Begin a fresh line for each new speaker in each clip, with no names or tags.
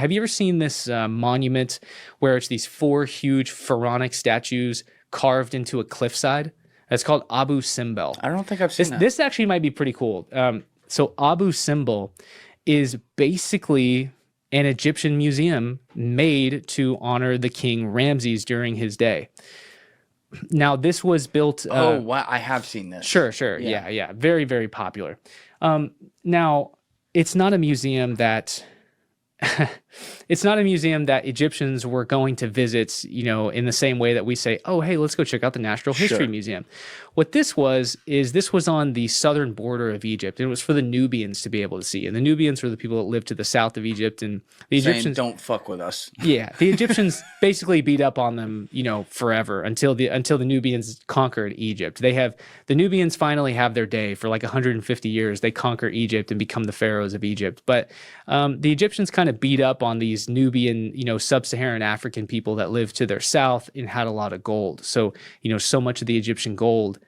Have you ever seen this monument where it's these 4 huge pharaonic statues carved into a cliffside? It's called Abu Simbel.
I don't think I've seen that.
This actually might be pretty cool. So Abu Simbel is basically an Egyptian museum made to honor the king Ramses during his day. Now, this was built...
oh, wow. I have seen this.
Sure. Yeah. Very, very popular. Now, it's not a museum that... it's not a museum that Egyptians were going to visit, you know, in the same way that we say, oh, hey, let's go check out the Natural History Museum. What this was on the southern border of Egypt. And it was for the Nubians to be able to see. And the Nubians were the people that lived to the south of Egypt. And the Egyptians
don't fuck with us.
Yeah, the Egyptians basically beat up on them, you know, forever until the Nubians conquered Egypt. The Nubians finally have their day for like 150 years. They conquer Egypt and become the pharaohs of Egypt. But the Egyptians kind of beat up on these Nubian, you know, sub-Saharan African people that lived to their south and had a lot of gold. So, you know, so much of the Egyptian gold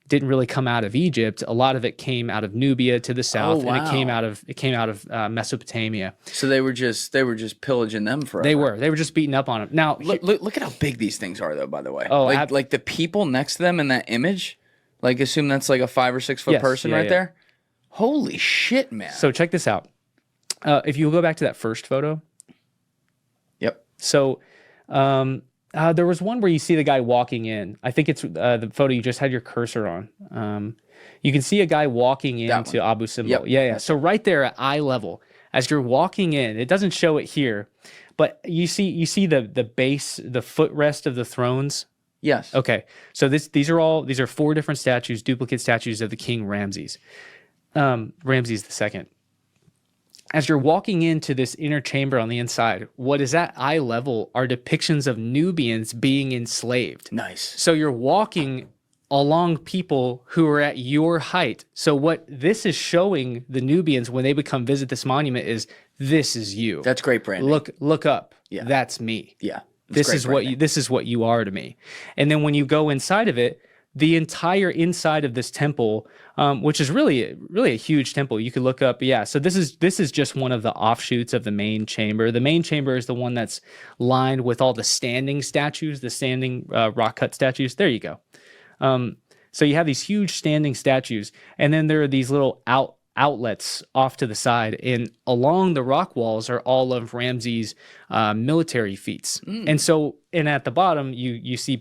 didn't really come out of Egypt. A lot of it came out of Nubia to the south, and it came out of Mesopotamia.
So they were just pillaging them forever.
They were just beating up on them. Now
look at how big these things are, though. By the way, like the people next to them in that image, like assume that's like a 5 or 6 foot person there. Holy shit, man!
So check this out. If you go back to that first photo.
Yep.
So. There was one where you see the guy walking in. I think it's the photo you just had your cursor on. You can see a guy walking into Abu Simbel.
Yep.
Yeah. So right there at eye level, as you're walking in, it doesn't show it here, but you see the base, the footrest of the thrones.
Yes.
Okay. So these are 4 different statues, duplicate statues of the king Ramses, Ramses II. As you're walking into this inner chamber on the inside, what is at eye level are depictions of Nubians being enslaved.
Nice.
So you're walking along people who are at your height. So what this is showing the Nubians when they visit this monument is, this is you.
That's great branding.
Look up.
Yeah.
That's me.
Yeah.
This is what you are to me. And then when you go inside of it, the entire inside of this temple, which is really a huge temple. You could look up. Yeah. So this is just one of the offshoots of the main chamber. The main chamber is the one that's lined with all the standing statues, the standing rock cut statues. There you go. So you have these huge standing statues, and then there are these little outlets off to the side, and along the rock walls are all of Ramses' military feats. And at the bottom, you see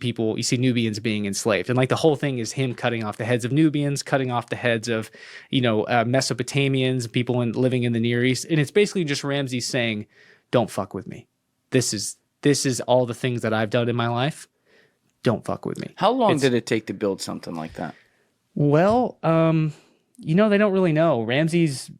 Nubians being enslaved, and like the whole thing is him cutting off the heads of Nubians, cutting off the heads of Mesopotamians, people living in the Near East, and it's basically just Ramses saying, "Don't fuck with me. This is all the things that I've done in my life. Don't fuck with me."
How long did it take to build something like that?
Well, they don't really know. Ramses,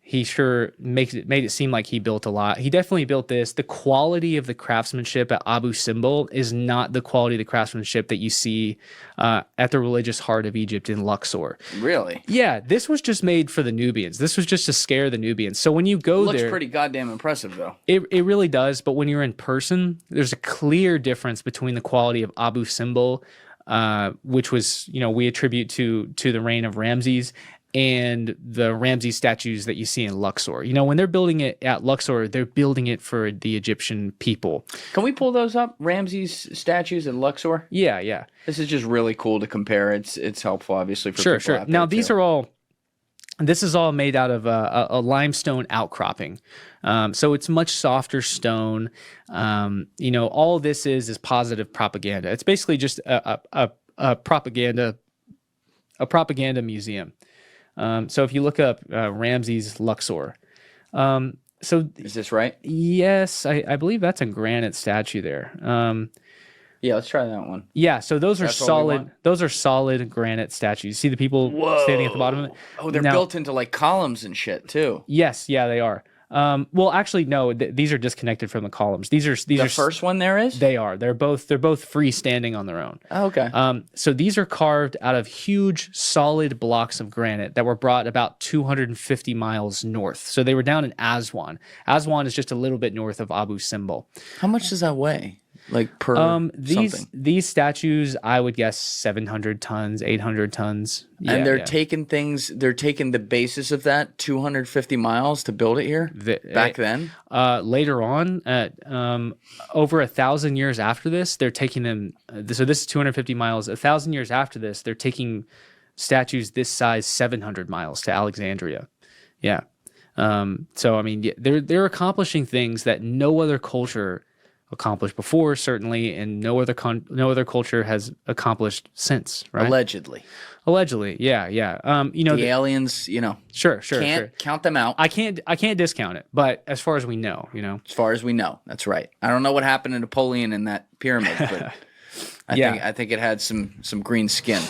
he sure made it seem like he built a lot. He definitely built this. The quality of the craftsmanship at Abu Simbel is not the quality of the craftsmanship that you see at the religious heart of Egypt in Luxor.
Really?
Yeah, this was just made for the Nubians. This was just to scare the Nubians. So when you go there...
It looks pretty goddamn impressive, though.
It really does, but when you're in person, there's a clear difference between the quality of Abu Simbel, which was, we attribute to the reign of Ramses, and the Ramses statues that you see in Luxor. When they're building it at Luxor, they're building it for the Egyptian people.
Can we pull those up? Ramses statues in Luxor?
Yeah.
This is just really cool to compare. It's helpful, obviously, for people out there.
Now, this is all made out of a limestone outcropping. So it's much softer stone. All this is positive propaganda. It's basically just a propaganda museum. So if you look up Ramses Luxor,
is this right?
Yes, I believe that's a granite statue there.
Yeah, let's try that one.
Yeah, so those are solid. Those are solid granite statues. You see the people standing at the bottom of it?
Oh, they're built into like columns and shit too.
Yes, yeah, they are. Well, actually, no. These are disconnected from the columns. These are
the first one. There is.
They are. They're both freestanding on their own.
Oh, okay.
So these are carved out of huge, solid blocks of granite that were brought about 250 miles north. So they were down in Aswan. Aswan is just a little bit north of Abu Simbel.
How much does that weigh? like per something?
These statues, I would guess 700 tons, 800 tons. Yeah,
and they're taking the basis of that 250 miles to build it here back then?
Later on, over 1,000 years after this, they're taking them. So this is 250 miles. 1,000 years after this, they're taking statues this size 700 miles to Alexandria. Yeah. So I mean, they're accomplishing things that no other culture accomplished before, certainly, and no other culture has accomplished since. Right? Allegedly, yeah. The
aliens,
sure.
Can't count them out.
I can't discount it, but as far as we know,
as far as we know, that's right. I don't know what happened to Napoleon in that pyramid, but I think it had some green skin.